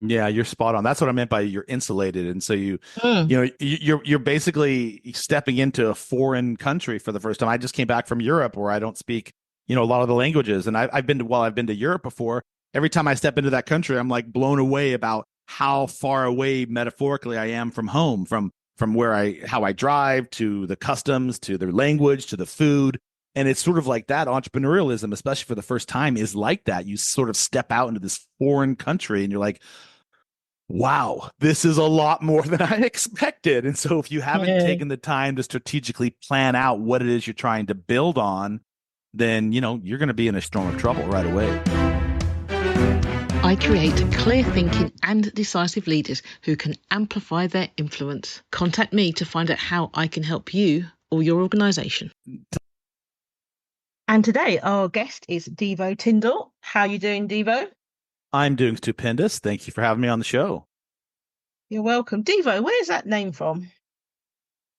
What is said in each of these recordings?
Yeah, you're spot on. That's what I meant by you're insulated. And so Mm. you're basically stepping into a foreign country for the first time. I just came back from Europe where I don't speak, a lot of the languages. And I've been to Europe before. Every time I step into that country, I'm like blown away about how far away metaphorically I am from home, from how I drive to the customs, to their language, to the food. And it's sort of like that entrepreneurialism, especially for the first time, is like that. You sort of step out into this foreign country and you're like, wow, this is a lot more than I expected. And so if you haven't Yeah. taken the time to strategically plan out what it is you're trying to build on, then, you're going to be in a storm of trouble right away. I create clear thinking and decisive leaders who can amplify their influence. Contact me to find out how I can help you or your organisation. And today our guest is Deevo Tindall. How are you doing, Deevo? I'm doing stupendous. Thank you for having me on the show. You're welcome. Deevo, where's that name from?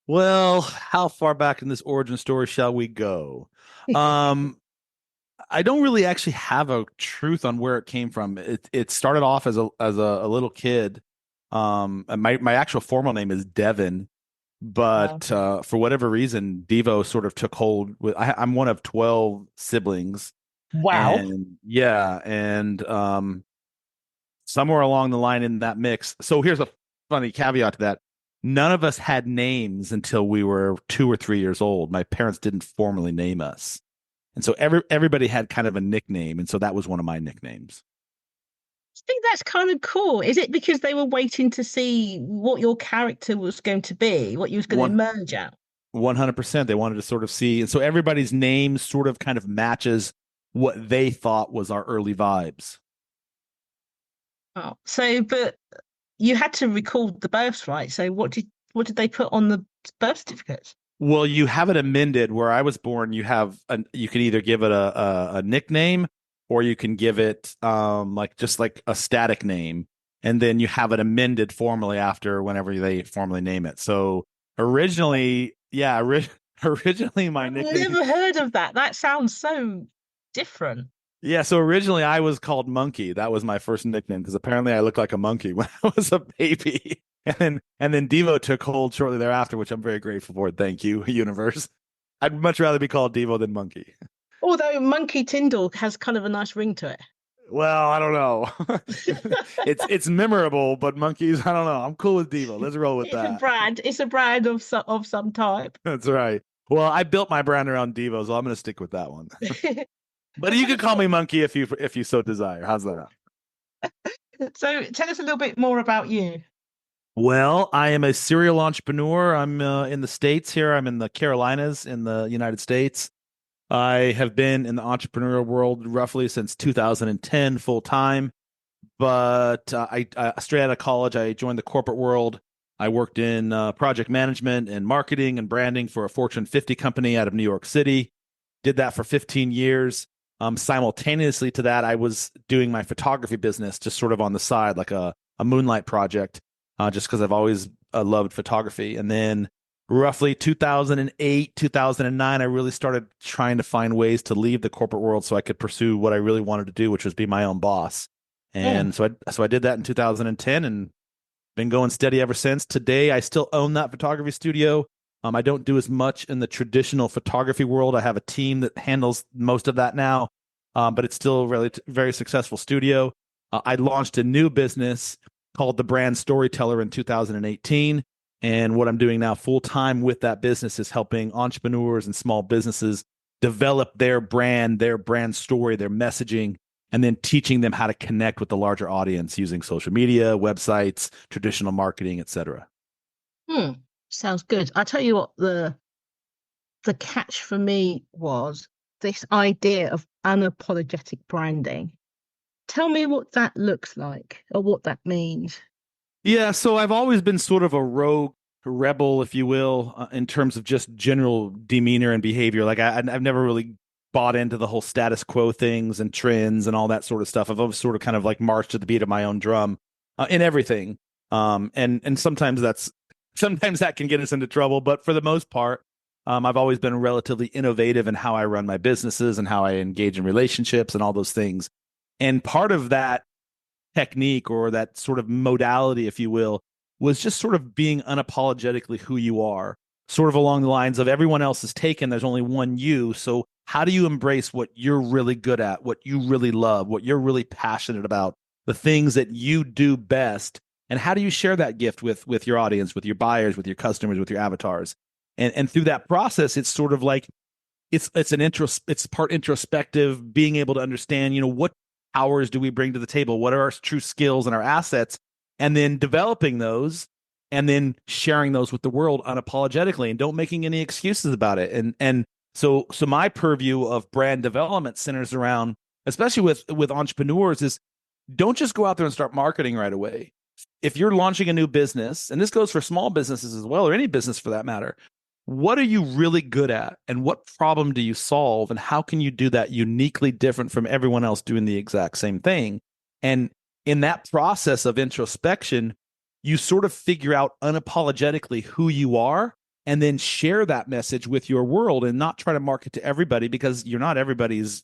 Well, how far back in this origin story shall we go? Um, I don't really actually have a truth on where it came from. It started off as a little kid. And my actual formal name is Devin, Wow. but for whatever reason, Devo sort of took hold. I'm one of 12 siblings, Wow. and yeah, and somewhere along the line in that mix. So here's a funny caveat to that. None of us had names until we were 2 or 3 years old. My parents didn't formally name us. And so everybody had kind of a nickname. And so that was one of my nicknames. I think that's kind of cool. Is it because they were waiting to see what your character was going to be, what you was going to One emerge at? 100%. They wanted to sort of see. And so everybody's name sort of kind of matches what they thought was our early vibes. Oh, so but you had to record the births, right? So what did they put on the birth certificates? Well, you have it amended where I was born. You can either give it a nickname or you can give it like just like a static name. And then you have it amended formally after whenever they formally name it. So originally, yeah, originally my I've nickname, never heard of that. That sounds so different. yeah, so originally I was called Monkey. That was my first nickname because apparently I looked like a monkey when I was a baby. And then Devo took hold shortly thereafter, which I'm very grateful for. Thank you, universe. I'd much rather be called Devo than Monkey. Although Monkey Tyndall has kind of a nice ring to it. Well, I don't know. It's memorable, but monkeys, I don't know. I'm cool with Devo. Let's roll with It's a that. brand. It's a brand of some type. That's right. Well, I built my brand around Devo, so I'm going to stick with that one. But So you tell could us call me Monkey if you so desire. How's that? tell us a little bit more about you. Well, I am a serial entrepreneur. I'm in the States here. I'm in the Carolinas in the United States. I have been in the entrepreneurial world roughly since 2010 full time. But straight out of college, I joined the corporate world. I worked in project management and marketing and branding for a Fortune 50 company out of New York City. Did that for 15 years. Simultaneously to that, I was doing my photography business just sort of on the side, like a moonlight project, just because I've always loved photography. And then roughly 2008, 2009, I really started trying to find ways to leave the corporate world so I could pursue what I really wanted to do, which was be my own boss. Mm. And so I did that in 2010 and been going steady ever since. Today, I still own that photography studio. I don't do as much in the traditional photography world. I have a team that handles most of that now, but it's still a really very successful studio. I launched a new business called the Brand Storyteller in 2018. And what I'm doing now full time with that business is helping entrepreneurs and small businesses develop their brand story, their messaging, and then teaching them how to connect with the larger audience using social media, websites, traditional marketing, etc. Hmm. Sounds good. I tell you what, the catch for me was this idea of unapologetic branding. Tell me what that looks like or what that means. Yeah, so I've always been sort of a rogue rebel, if you will, in terms of just general demeanor and behavior. Like I've never really bought into the whole status quo things and trends and all that sort of stuff. I've always sort of kind of like marched to the beat of my own drum in everything. And sometimes that can get us into trouble, but for the most part, I've always been relatively innovative in how I run my businesses and how I engage in relationships and all those things. And part of that technique or that sort of modality, if you will, was just sort of being unapologetically who you are, sort of along the lines of everyone else is taken. There's only one you. So how do you embrace what you're really good at, what you really love, what you're really passionate about, the things that you do best? And how do you share that gift with your audience, with your buyers, with your customers, with your avatars? And through that process, it's sort of like it's part introspective, being able to understand, what powers do we bring to the table? What are our true skills and our assets? And then developing those and then sharing those with the world unapologetically and don't making any excuses about it. And so my purview of brand development centers around, especially with entrepreneurs, is don't just go out there and start marketing right away. If you're launching a new business, and this goes for small businesses as well, or any business for that matter, what are you really good at and what problem do you solve and how can you do that uniquely different from everyone else doing the exact same thing? And in that process of introspection, you sort of figure out unapologetically who you are and then share that message with your world and not try to market to everybody, because you're not everybody's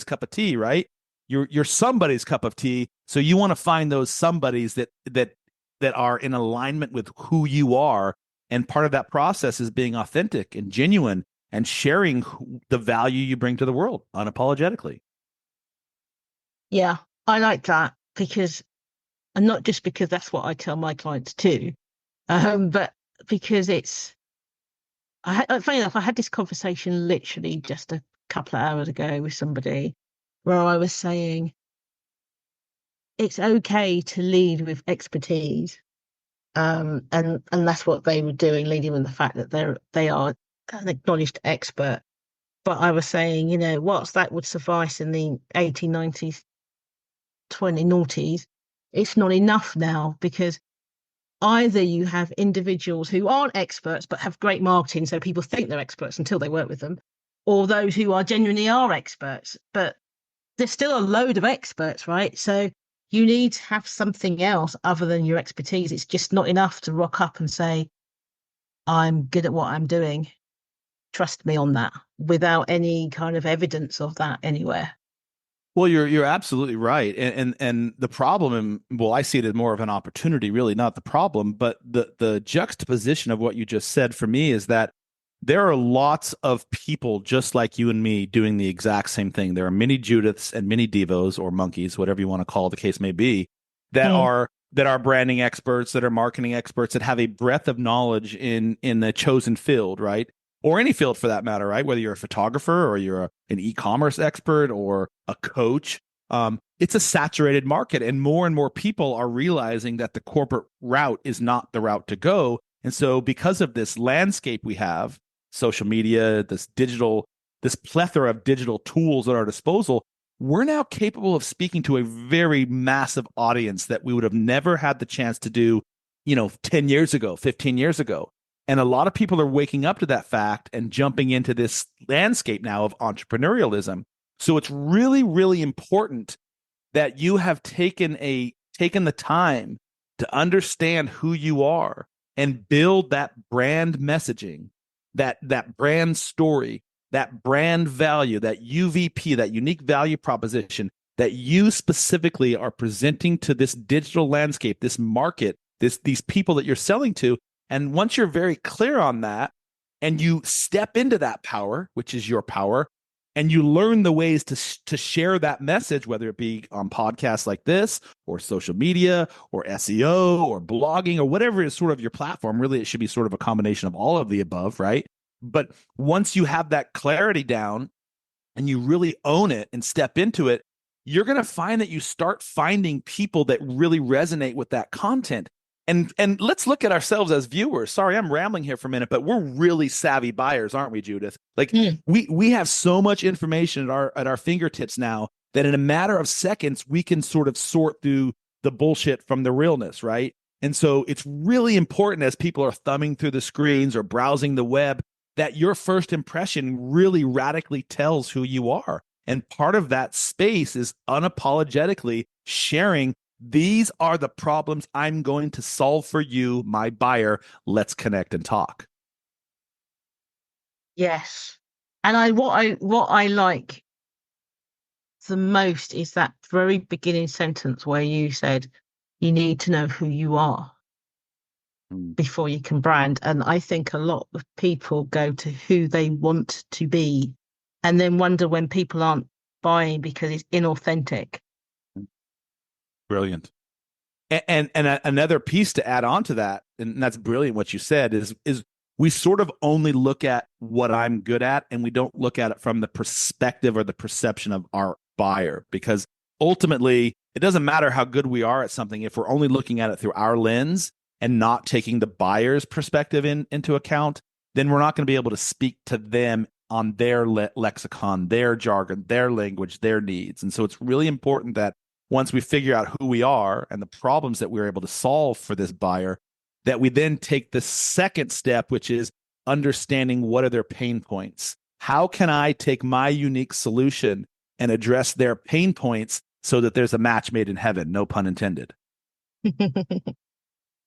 cup of tea, right? You're somebody's cup of tea. So you want to find those somebodies that are in alignment with who you are. And part of that process is being authentic and genuine and sharing the value you bring to the world unapologetically. Yeah, I like that because, and not just because that's what I tell my clients too, but because funny enough, I had this conversation literally just a couple of hours ago with somebody where I was saying it's okay to lead with expertise. And that's what they were doing, leading with the fact that they are an acknowledged expert. But I was saying, whilst that would suffice in the 1890s, 20 noughties, it's not enough now, because either you have individuals who aren't experts but have great marketing, so people think they're experts until they work with them, or those who are genuinely are experts, but there's still a load of experts, right? So you need to have something else other than your expertise. It's just not enough to rock up and say, I'm good at what I'm doing. Trust me on that, without any kind of evidence of that anywhere. Well, you're absolutely right, and the problem, and well, I see it as more of an opportunity, really, not the problem. But the juxtaposition of what you just said for me is that there are lots of people just like you and me doing the exact same thing. There are many Judiths and many Deevos or monkeys, whatever you want to call the case may be, that Mm. are branding experts, that are marketing experts, that have a breadth of knowledge in the chosen field, right? Or any field for that matter, right? Whether you're a photographer or you're an e-commerce expert or a coach, it's a saturated market, and more people are realizing that the corporate route is not the route to go. And so, because of this landscape we have, social media, this plethora of digital tools at our disposal, we're now capable of speaking to a very massive audience that we would have never had the chance to do, 10 years ago, 15 years ago. And a lot of people are waking up to that fact and jumping into this landscape now of entrepreneurialism. So it's really, really important that you have taken the time to understand who you are and build that brand messaging, that brand story, that brand value, that UVP, that unique value proposition that you specifically are presenting to this digital landscape, this market, these people that you're selling to. And once you're very clear on that and you step into that power, which is your power, and you learn the ways to share that message, whether it be on podcasts like this or social media or SEO or blogging or whatever is sort of your platform. Really, it should be sort of a combination of all of the above, right? But once you have that clarity down and you really own it and step into it, you're going to find that you start finding people that really resonate with that content. And let's look at ourselves as viewers. Sorry, I'm rambling here for a minute, but we're really savvy buyers, aren't we, Judith? Like Mm. we have so much information at our fingertips now that in a matter of seconds we can sort of sort through the bullshit from the realness, right? And so it's really important, as people are thumbing through the screens or browsing the web, that your first impression really radically tells who you are. And part of that space is unapologetically sharing, these are the problems I'm going to solve for you, my buyer. Let's connect and talk. Yes. And what I like the most is that very beginning sentence where you said you need to know who you are Mm. before you can brand. And I think a lot of people go to who they want to be and then wonder when people aren't buying because it's inauthentic. Brilliant. Another piece to add on to that, and that's brilliant what you said, is we sort of only look at what I'm good at, and we don't look at it from the perspective or the perception of our buyer, because ultimately it doesn't matter how good we are at something if we're only looking at it through our lens and not taking the buyer's perspective into account. Then we're not going to be able to speak to them on their lexicon, their jargon, their language, their needs. And so it's really important that once we figure out who we are and the problems that we're able to solve for this buyer, that we then take the second step, which is understanding what are their pain points. How can I take my unique solution and address their pain points so that there's a match made in heaven? No pun intended.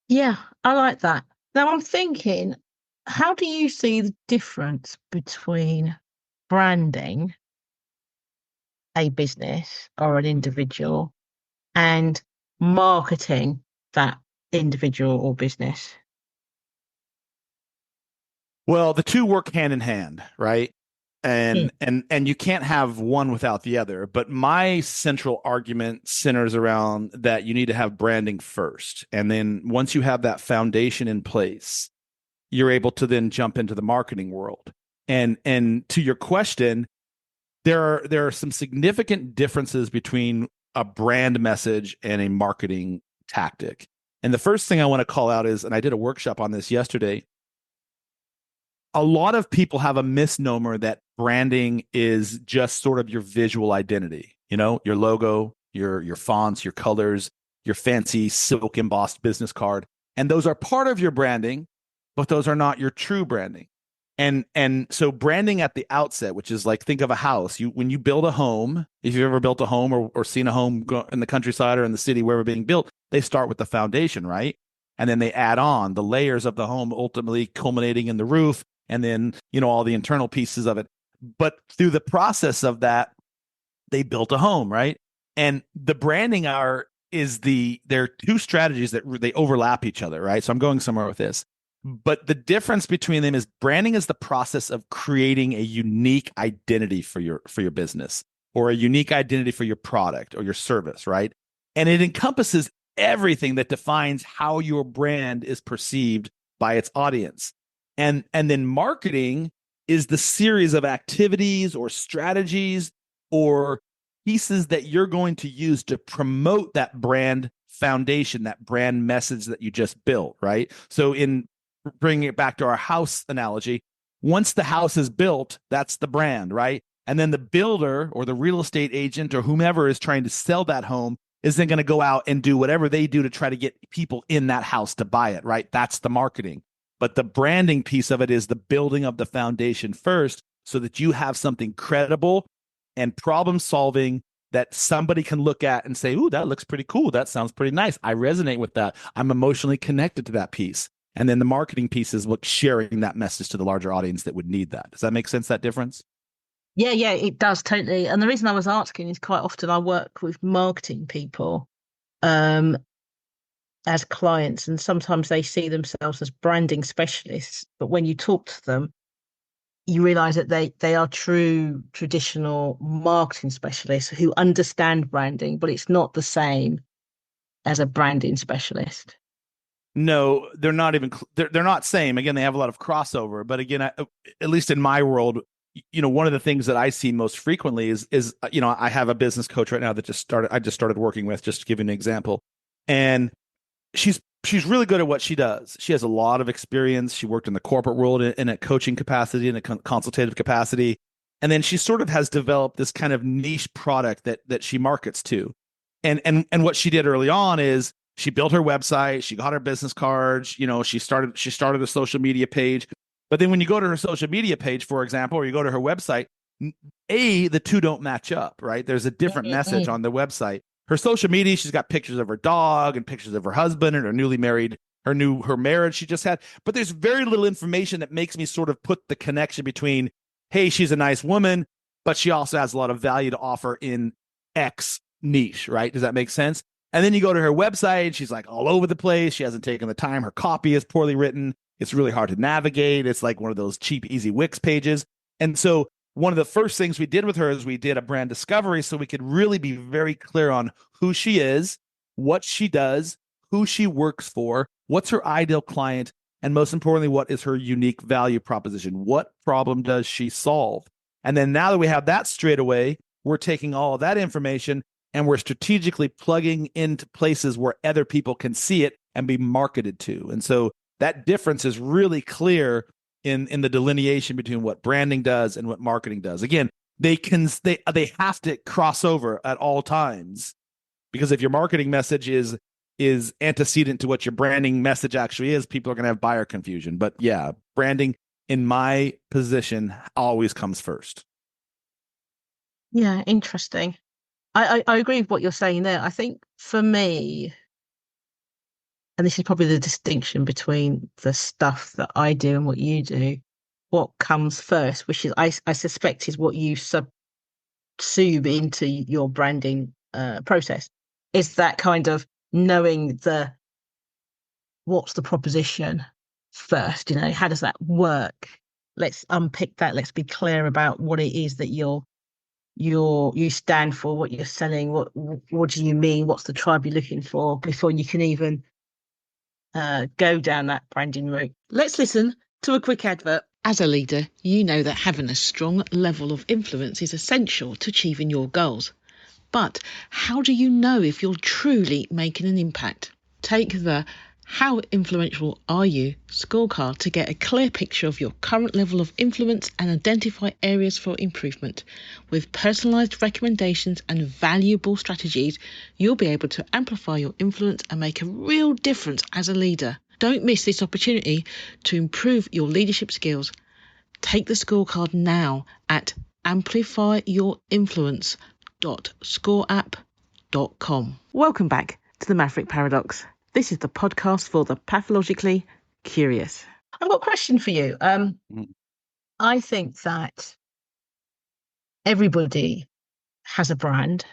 Yeah, I like that. Now I'm thinking, how do you see the difference between branding a business or an individual and marketing that individual or business? Well, the two work hand in hand, right? Hmm. And you can't have one without the other. But my central argument centers around that you need to have branding first. And then once you have that foundation in place, you're able to then jump into the marketing world. And to your question, there are some significant differences between a brand message and a marketing tactic. And the first thing I want to call out is, and I did a workshop on this yesterday, a lot of people have a misnomer that branding is just sort of your visual identity, your logo, your fonts, your colors, your fancy silk embossed business card. And those are part of your branding, but those are not your true branding. And so branding at the outset, which is like, think of a house. When you build a home, if you've ever built a home or seen a home in the countryside or in the city wherever being built, they start with the foundation, right? And then they add on the layers of the home, ultimately culminating in the roof, and then all the internal pieces of it. But through the process of that, they built a home, right? And the branding there are two strategies that they overlap each other, right? So I'm going somewhere with this. But the difference between them is branding is the process of creating a unique identity for your business, or a unique identity for your product or your service, right? And it encompasses everything that defines how your brand is perceived by its audience. And then marketing is the series of activities or strategies or pieces that you're going to use to promote that brand foundation, that brand message that you just built, right? So in bringing it back to our house analogy, once the house is built, that's the brand, right? And then the builder or the real estate agent or whomever is trying to sell that home is then going to go out and do whatever they do to try to get people in that house to buy it, right? That's the marketing. But the branding piece of it is the building of the foundation first, so that you have something credible and problem solving that somebody can look at and say, ooh, that looks pretty cool. That sounds pretty nice. I resonate with that. I'm emotionally connected to that piece. And then the marketing piece is sharing that message to the larger audience that would need that. Does that make sense, that difference? Yeah, yeah, it does totally. And the reason I was asking is quite often I work with marketing people um, as clients, and sometimes they see themselves as branding specialists. But when you talk to them, you realize that they are true traditional marketing specialists who understand branding, but it's not the same as a branding specialist. No, they're not even they're not same. Again, they have a lot of crossover, but again, at least in my world, one of the things that I see most frequently is I have a business coach right now that I just started working with, just to give you an example. And she's really good at what she does. She has a lot of experience. She worked in the corporate world in a coaching capacity, in a consultative capacity. And then she sort of has developed this kind of niche product that she markets to. And what she did early on is she built her website, she got her business cards, she started a social media page. But then when you go to her social media page, for example, or you go to her website, the two don't match up, right? There's a different message Mm-mm. on the website. Her social media, she's got pictures of her dog and pictures of her husband and her newly married, her marriage she just had. But there's very little information that makes me sort of put the connection between, hey, she's a nice woman, but she also has a lot of value to offer in X niche, right? Does that make sense? And then you go to her website, she's like all over the place. She hasn't taken the time. Her copy is poorly written. It's really hard to navigate. It's like one of those cheap, easy Wix pages. And so one of the first things we did with her is we did a brand discovery so we could really be very clear on who she is, what she does, who she works for, what's her ideal client, and most importantly, what is her unique value proposition? What problem does she solve? And then now that we have that straight away, we're taking all of that information and we're strategically plugging into places where other people can see it and be marketed to. And so that difference is really clear in the delineation between what branding does and what marketing does. Again, they have to cross over at all times, because if your marketing message is antecedent to what your branding message actually is, people are going to have buyer confusion. But yeah, branding in my position always comes first. Yeah, interesting. I agree with what you're saying there. I think for me, and this is probably the distinction between the stuff that I do and what you do, what comes first, which is I suspect is what you subsume into your branding process, is that kind of knowing what's the proposition first, how does that work? Let's unpick that. Let's be clear about what it is that you stand for, what you're selling, what do you mean, what's the tribe you're looking for, before you can even go down that branding route. Let's listen to a quick advert. As a leader, you know that having a strong level of influence is essential to achieving your goals. But how do you know if you're truly making an impact? Take the How Influential Are You scorecard to get a clear picture of your current level of influence and identify areas for improvement. With personalised recommendations and valuable strategies, you'll be able to amplify your influence and make a real difference as a leader. Don't miss this opportunity to improve your leadership skills. Take the scorecard now at amplifyyourinfluence.scoreapp.com. Welcome back to the Maverick Paradox. This is the podcast for the pathologically curious. I've got a question for you. I think that everybody has a brand.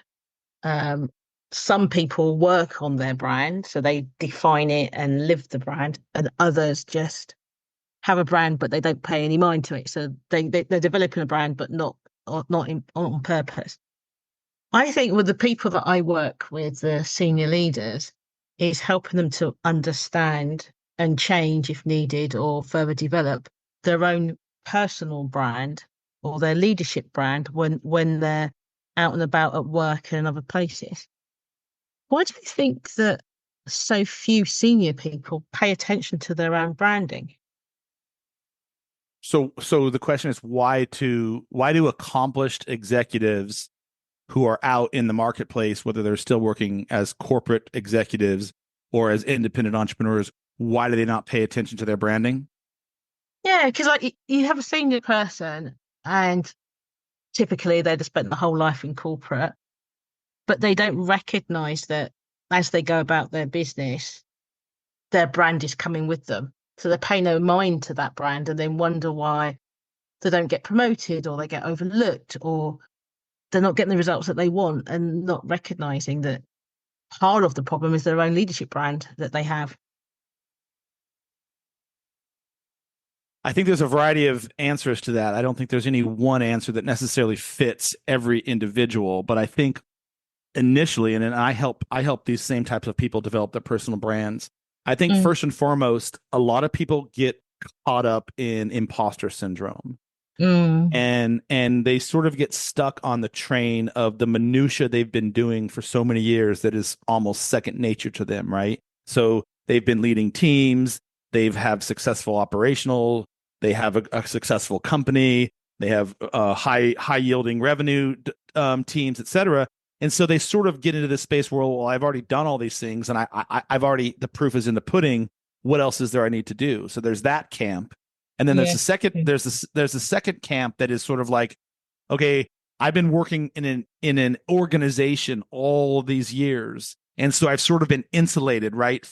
Some people work on their brand, so they define it and live the brand, and others just have a brand, but they don't pay any mind to it. So they're developing a brand, but not on purpose. I think with the people that I work with, the senior leaders, is helping them to understand and change if needed, or further develop their own personal brand or their leadership brand when they're out and about at work and other places. Why do you think that so few senior people pay attention to their own branding? So the question is, why do accomplished executives who are out in the marketplace, whether they're still working as corporate executives or as independent entrepreneurs, why do they not pay attention to their branding? Yeah, because like you have a senior person, and typically they'd have spent the whole life in corporate, but they don't recognize that as they go about their business, their brand is coming with them. So they pay no mind to that brand and then wonder why they don't get promoted, or they get overlooked, or they're not getting the results that they want, and not recognizing that part of the problem is their own leadership brand that they have. I think there's a variety of answers to that. I don't think there's any one answer that necessarily fits every individual, but I think initially, and I help these same types of people develop their personal brands. I think first and foremost, a lot of people get caught up in imposter syndrome. And they sort of get stuck on the train of the minutia they've been doing for so many years that is almost second nature to them, right? So they've been leading teams, they've have successful operational, they have a successful company, they have high yielding revenue teams, etc. And so they sort of get into this space where, well, I've already done all these things, and I've already, the proof is in the pudding. What else is there I need to do? So there's that camp. And then there's the second camp that is sort of like, okay, I've been working in an organization all these years, and so I've sort of been insulated, right,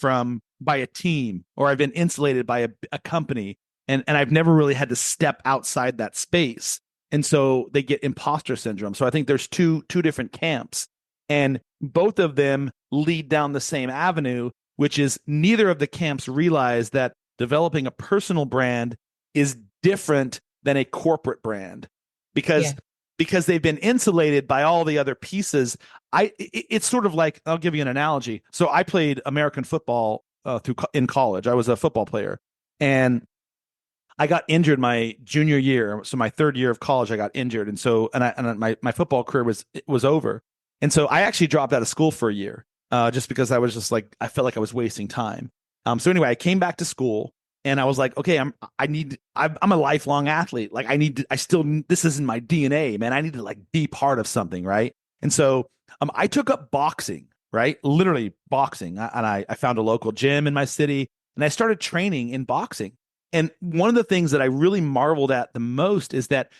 by a team, or I've been insulated by a company, and I've never really had to step outside that space, and so they get imposter syndrome. So I think there's two different camps. And both of them lead down the same avenue, which is neither of the camps realize that developing a personal brand is different than a corporate brand because Yeah. because they've been insulated by all the other pieces. It's sort of like, I'll give you an analogy. So I played American football in college. I was a football player, and I got injured my junior year. So my third year of college, I got injured, and my football career was over. And so I actually dropped out of school for a year, just because I was just like, I felt like I was wasting time. So anyway, I came back to school, and I was like, okay, I'm a lifelong athlete. Like this is in my DNA, man. I need to like be part of something, right? And so I took up boxing, right? Literally boxing. I found a local gym in my city, and I started training in boxing. And one of the things that I really marveled at the most is that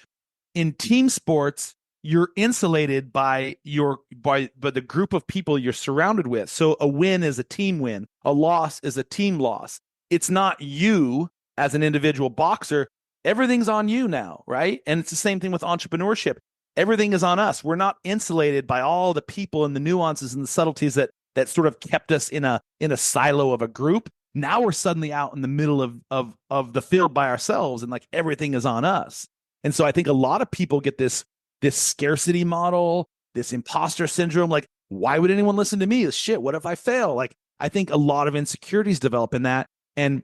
in team sports, you're insulated by the group of people you're surrounded with. So a win is a team win, a loss is a team loss. It's not you as an individual boxer. Everything's on you now, right? And it's the same thing with entrepreneurship. Everything is on us. We're not insulated by all the people and the nuances and the subtleties that sort of kept us in a silo of a group. Now we're suddenly out in the middle of the field by ourselves, and like everything is on us. And so I think a lot of people get this scarcity model, this imposter syndrome. Like, why would anyone listen to me? Shit, what if I fail? Like, I think a lot of insecurities develop in that, and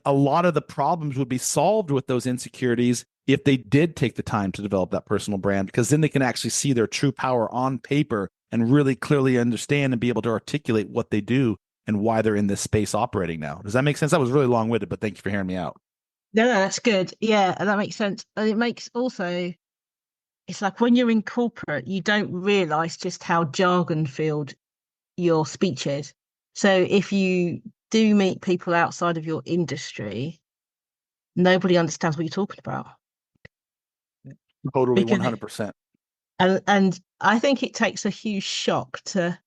a lot of the problems would be solved with those insecurities if they did take the time to develop that personal brand, because then they can actually see their true power on paper and really clearly understand and be able to articulate what they do and why they're in this space operating now. Does that make sense? That was really long-winded, but thank you for hearing me out. No, that's good. Yeah, that makes sense. And it makes also, it's like when you're in corporate, you don't realize just how jargon-filled your speech is. So if you do meet people outside of your industry, nobody understands what you're talking about. Totally, Because 100%. and I think it takes a huge shock to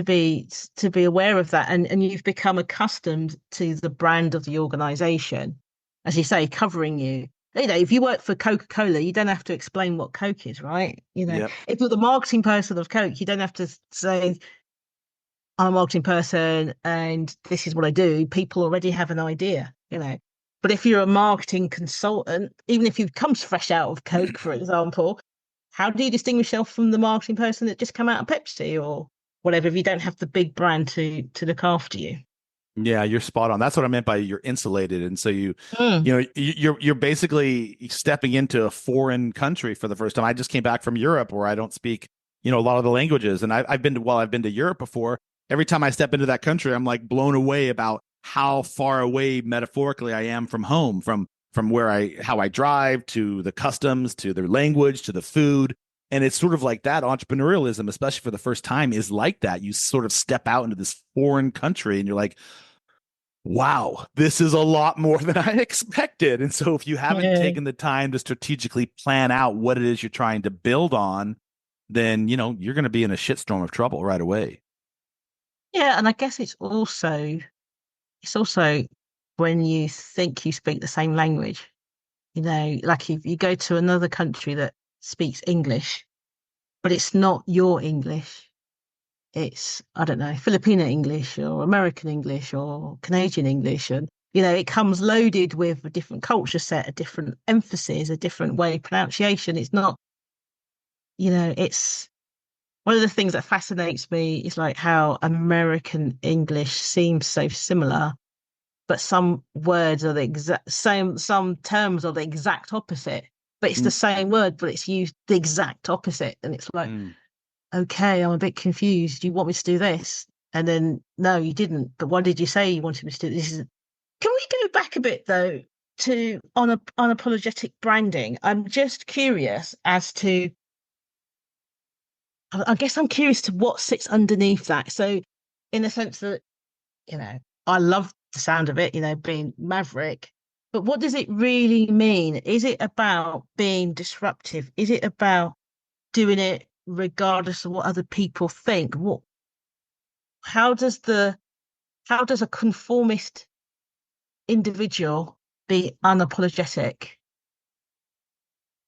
be aware of that, and you've become accustomed to the brand of the organization, as you say, covering you. You know, if you work for Coca-Cola, you don't have to explain what Coke is, right? You know, Yep. if you're the marketing person of Coke, you don't have to say, I'm a marketing person and this is what I do. People already have an idea, you know. But if you're a marketing consultant, even if you've come fresh out of Coke, for example, how do you distinguish yourself from the marketing person that just come out of Pepsi or whatever if you don't have the big brand to look after you? Yeah, you're spot on. That's what I meant by you're insulated. And so Mm. you're basically stepping into a foreign country for the first time. I just came back from Europe, where I don't speak, a lot of the languages. And I've been to Europe before. Every time I step into that country, I'm like blown away about how far away metaphorically I am from home, from how I drive, to the customs, to their language, to the food. And it's sort of like that. Entrepreneurialism, especially for the first time, is like that. You sort of step out into this foreign country and you're like, wow, this is a lot more than I expected. And so if you haven't Yeah. taken the time to strategically plan out what it is you're trying to build on, then, you're going to be in a shitstorm of trouble right away. Yeah, and I guess it's also when you think you speak the same language, like if you go to another country that speaks English, but it's not your English. It's, I don't know, Filipino English or American English or Canadian English. And, it comes loaded with a different culture set, a different emphasis, a different way of pronunciation. It's not, it's one of the things that fascinates me is like how American English seems so similar, but some words are the exact same, some terms are the exact opposite, but it's the same word, but it's used the exact opposite. And it's like, okay, I'm a bit confused. You want me to do this? And then, no, you didn't. But why did you say you wanted me to do this? Can we go back a bit, though, to unapologetic branding? I'm just curious as to, I guess I'm curious to what sits underneath that. So, in the sense that, I love the sound of it, being maverick. But what does it really mean? Is it about being disruptive? Is it about doing it regardless of what other people think? How does a conformist individual be unapologetic?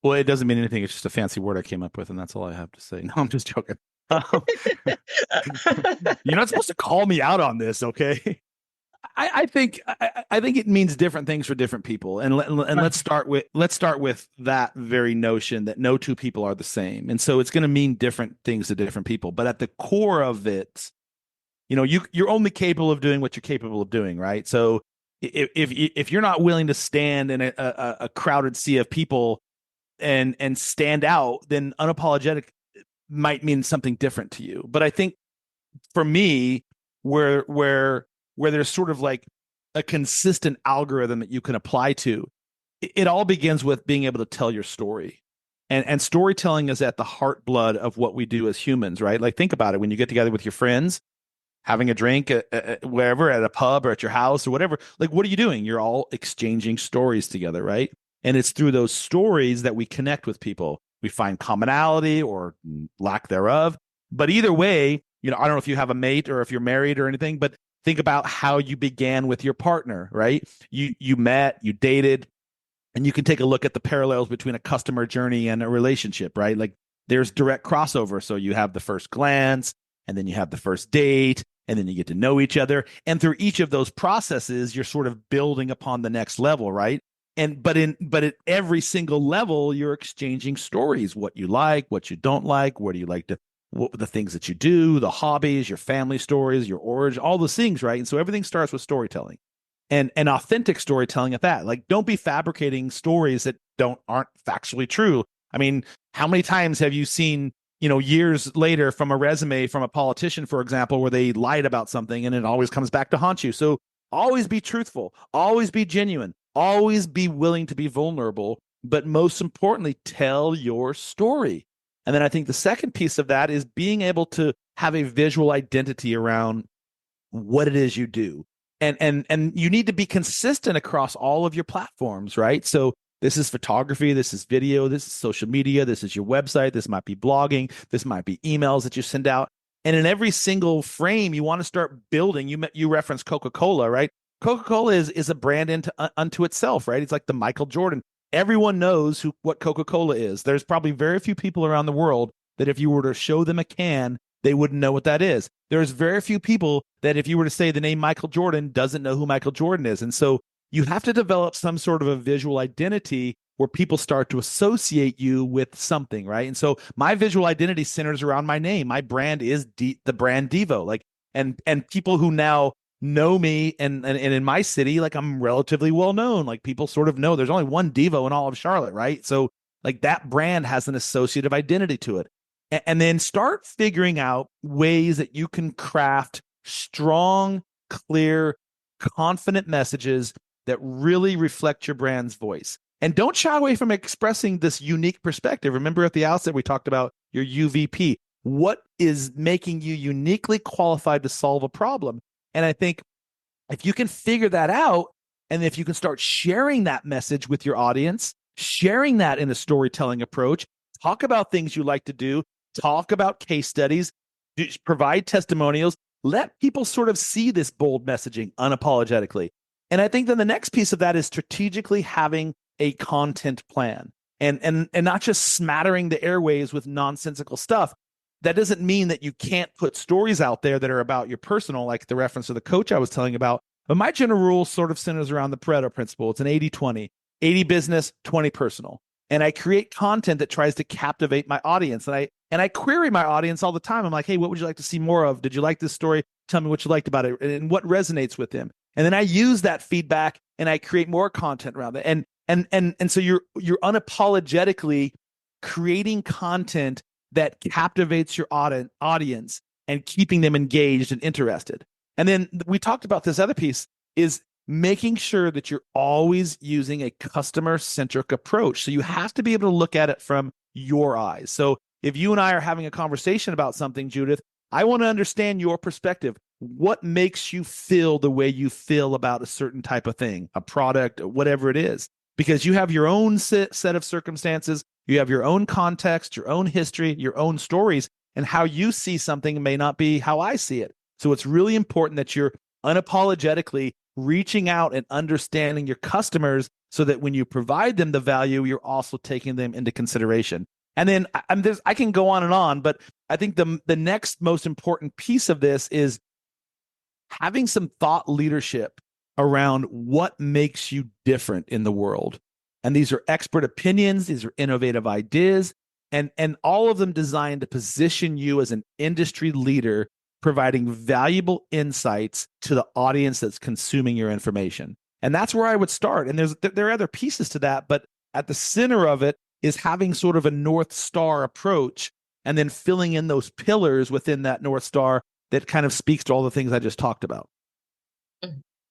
Well, it doesn't mean anything. It's just a fancy word I came up with, and that's all I have to say. No, I'm just joking. Um, you're not supposed to call me out on this, okay? I think it means different things for different people, and let's start with that very notion that no two people are the same, and so it's going to mean different things to different people. But at the core of it, you're only capable of doing what you're capable of doing, right? So if you're not willing to stand in a crowded sea of people and stand out, then unapologetic might mean something different to you. But I think for me, where there's sort of like a consistent algorithm that you can apply to, it all begins with being able to tell your story. And storytelling is at the heart blood of what we do as humans, right? Like, think about it. When you get together with your friends, having a drink wherever, at a pub or at your house or whatever, like, what are you doing? You're all exchanging stories together, right? And it's through those stories that we connect with people. We find commonality or lack thereof. But either way, I don't know if you have a mate or if you're married or anything, but think about how you began with your partner, right? You met, you dated, and you can take a look at the parallels between a customer journey and a relationship, right? Like, there's direct crossover. So you have the first glance, and then you have the first date, and then you get to know each other. And through each of those processes, you're sort of building upon the next level, right? But at every single level, you're exchanging stories, what you like, what you don't like, where do you like to, what the things that you do, the hobbies, your family stories, your origin, all those things, right? And so everything starts with storytelling, and authentic storytelling at that. Like, don't be fabricating stories that aren't factually true. I mean, how many times have you seen, years later, from a resume from a politician, for example, where they lied about something and it always comes back to haunt you? So always be truthful, always be genuine, always be willing to be vulnerable, but most importantly, tell your story. And then I think the second piece of that is being able to have a visual identity around what it is you do. And you need to be consistent across all of your platforms, right? So this is photography, this is video, this is social media, this is your website, this might be blogging, this might be emails that you send out. And in every single frame, you want to start building. You referenced Coca-Cola, right? Coca-Cola is a brand unto itself, right? It's like the Michael Jordan. Everyone knows what Coca-Cola is. There's probably very few people around the world that if you were to show them a can, they wouldn't know what that is. There's very few people that if you were to say the name Michael Jordan, doesn't know who Michael Jordan is. And so you have to develop some sort of a visual identity where people start to associate you with something, right? And so my visual identity centers around my name. My brand is the brand Deevo. Like, and people who now know me and in my city, like, I'm relatively well known. Like, people sort of know there's only one Deevo in all of Charlotte, right? So like, that brand has an associative identity to it. And then start figuring out ways that you can craft strong, clear, confident messages that really reflect your brand's voice. And don't shy away from expressing this unique perspective. Remember, at the outset, we talked about your UVP. What is making you uniquely qualified to solve a problem? And I think if you can figure that out, and if you can start sharing that message with your audience, sharing that in a storytelling approach, talk about things you like to do, talk about case studies, provide testimonials, let people sort of see this bold messaging unapologetically. And I think then the next piece of that is strategically having a content plan and not just smattering the airwaves with nonsensical stuff. That doesn't mean that you can't put stories out there that are about your personal, like the reference to the coach I was telling about. But my general rule sort of centers around the Pareto principle. It's an 80-20, 80 business, 20 personal. And I create content that tries to captivate my audience. And I query my audience all the time. I'm like, hey, what would you like to see more of? Did you like this story? Tell me what you liked about it and what resonates with them. And then I use that feedback and I create more content around it. And so you're unapologetically creating content that captivates your audience and keeping them engaged and interested. And then we talked about this other piece is making sure that you're always using a customer-centric approach. So you have to be able to look at it from your eyes. So if you and I are having a conversation about something, Judith, I want to understand your perspective. What makes you feel the way you feel about a certain type of thing, a product, whatever it is? Because you have your own set of circumstances, you have your own context, your own history, your own stories, and how you see something may not be how I see it. So it's really important that you're unapologetically reaching out and understanding your customers so that when you provide them the value, you're also taking them into consideration. And then I can go on and on, but I think the next most important piece of this is having some thought leadership around what makes you different in the world. And these are expert opinions, these are innovative ideas, and all of them designed to position you as an industry leader, providing valuable insights to the audience that's consuming your information. And that's where I would start. And there are other pieces to that, but at the center of it is having sort of a North Star approach and then filling in those pillars within that North Star that kind of speaks to all the things I just talked about.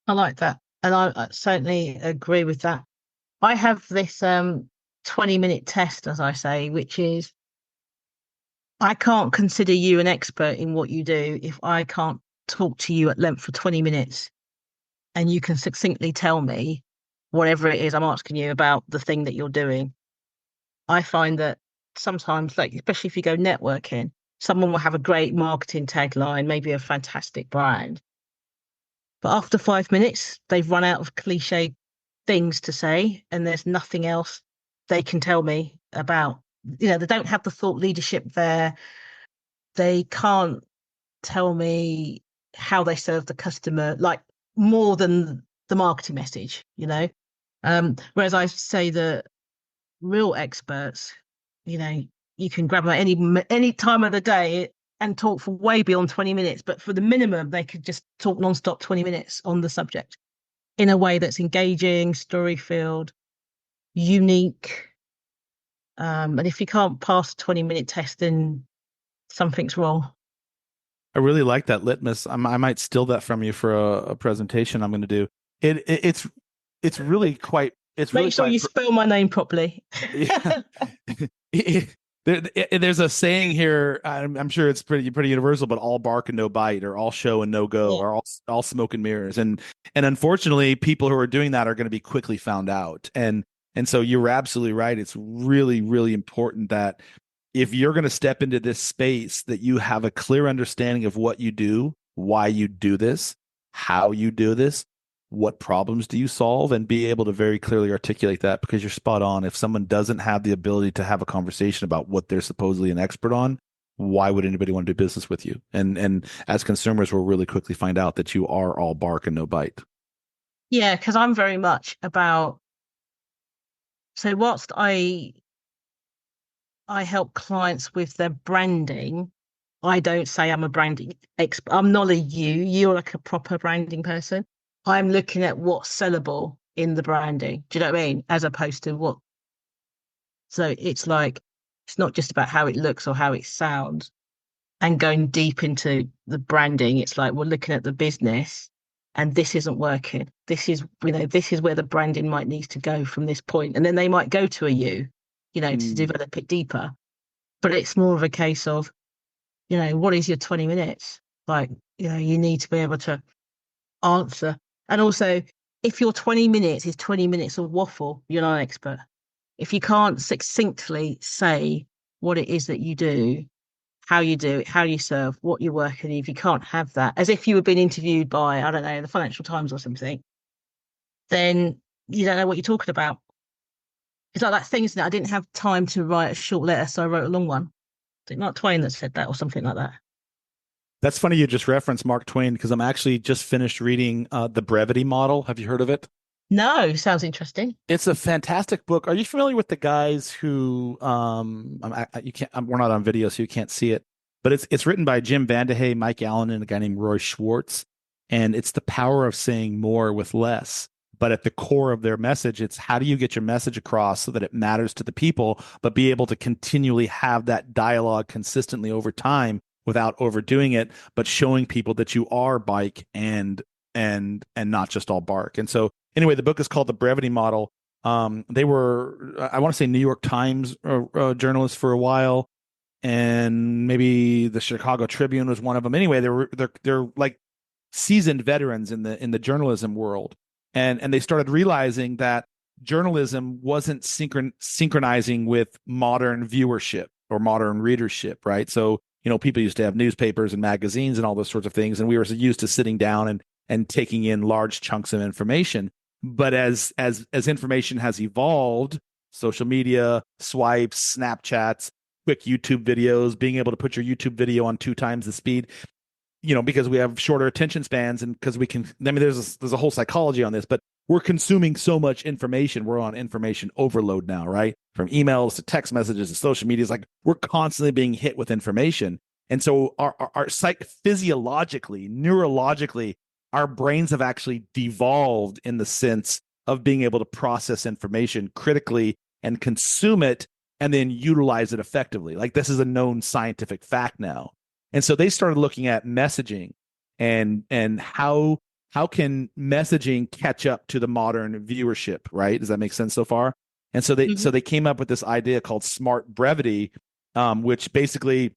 I like that. And I certainly agree with that. I have this 20-minute test, as I say, which is I can't consider you an expert in what you do if I can't talk to you at length for 20 minutes and you can succinctly tell me whatever it is I'm asking you about the thing that you're doing. I find that sometimes, like, especially if you go networking, someone will have a great marketing tagline, maybe a fantastic brand. But after 5 minutes, they've run out of cliche things to say, and there's nothing else they can tell me about. They don't have the thought leadership there. They can't tell me how they serve the customer, like more than the marketing message, Whereas I say the real experts, you can grab them at any time of the day and talk for way beyond 20 minutes. But for the minimum, they could just talk nonstop 20 minutes on the subject in a way that's engaging, story-filled, unique. And if you can't pass a 20-minute test, then something's wrong. I really like that litmus. I might steal that from you for a presentation I'm going to do. It's really quite. It's really Make sure quite, you spell my name properly. Yeah. There's a saying here. I'm sure it's pretty universal, but all bark and no bite, or all show and no go, Yeah. or all smoke and mirrors. And unfortunately, people who are doing that are going to be quickly found out. And so you're absolutely right. It's really, really important that if you're going to step into this space, that you have a clear understanding of what you do, why you do this, how you do this, what problems do you solve, and be able to very clearly articulate that, because you're spot on. If someone doesn't have the ability to have a conversation about what they're supposedly an expert on, why would anybody want to do business with you? And as consumers, we'll really quickly find out that you are all bark and no bite. Yeah, because I'm very much about, so whilst I help clients with their branding, I don't say I'm a branding expert. I'm not you're like a proper branding person. I'm looking at what's sellable in the branding. Do you know what I mean? As opposed to what. So it's like, it's not just about how it looks or how it sounds and going deep into the branding. It's like, we're looking at the business and this isn't working. This is where the branding might need to go from this point. And then they might go to to develop it deeper. But it's more of a case of, what is your 20 minutes? Like, you need to be able to answer. And also, if your 20 minutes is 20 minutes of waffle, you're not an expert. If you can't succinctly say what it is that you do, how you do it, how you serve, what you're working, if you can't have that, as if you were being interviewed by, I don't know, the Financial Times or something, then you don't know what you're talking about. It's like that thing, isn't it? I didn't have time to write a short letter, so I wrote a long one. Is it Mark Twain that said that or something like that? That's funny you just referenced Mark Twain, because I'm actually just finished reading The Brevity Model. Have you heard of it? No, sounds interesting. It's a fantastic book. Are you familiar with the guys who you can't we're not on video, so you can't see it, but it's written by Jim Vandehey, Mike Allen, and a guy named Roy Schwartz, and it's the power of saying more with less. But at the core of their message, it's how do you get your message across so that it matters to the people, but be able to continually have that dialogue consistently over time without overdoing it, but showing people that you are bike and not just all bark. And so anyway, the book is called The Brevity Model. They were, I want to say, New York Times journalists for a while, and maybe the Chicago Tribune was one of them. Anyway, they're like seasoned veterans in the journalism world, and they started realizing that journalism wasn't synchronizing with modern viewership or modern readership, right? So people used to have newspapers and magazines and all those sorts of things, and we were used to sitting down and taking in large chunks of information. But as information has evolved, social media, swipes, Snapchats, quick YouTube videos, being able to put your YouTube video on 2 times the speed, because we have shorter attention spans, and because we can, I mean, there's a whole psychology on this, but we're consuming so much information. We're on information overload now, right? From emails to text messages to social media. It's like we're constantly being hit with information. And so our physiologically, neurologically, our brains have actually devolved in the sense of being able to process information critically and consume it and then utilize it effectively. Like, this is a known scientific fact now. And so they started looking at messaging and how can messaging catch up to the modern viewership, right? Does that make sense so far? And so they came up with this idea called smart brevity, which basically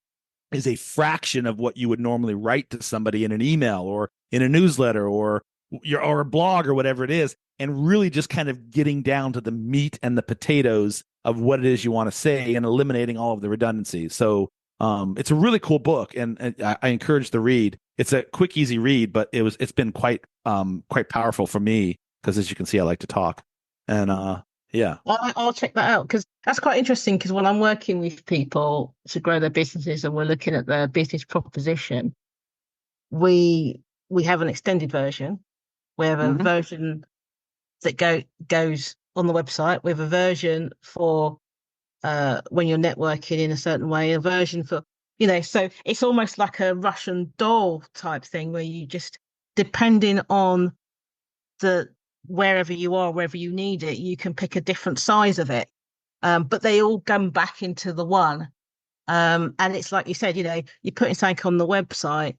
is a fraction of what you would normally write to somebody in an email or in a newsletter or a blog or whatever it is, and really just kind of getting down to the meat and the potatoes of what it is you want to say and eliminating all of the redundancies. So it's a really cool book, and I encourage the read. It's a quick, easy read, but it's been quite powerful for me because, as you can see, I like to talk. And yeah, I'll check that out, because that's quite interesting. Because when I'm working with people to grow their businesses and we're looking at their business proposition, we have an extended version. We have a version that goes on the website. We have a version for when you're networking in a certain way, a version for, so it's almost like a Russian doll type thing where you just, depending on wherever you are, wherever you need it, you can pick a different size of it. But they all come back into the one. And it's like you said, you're putting something on the website,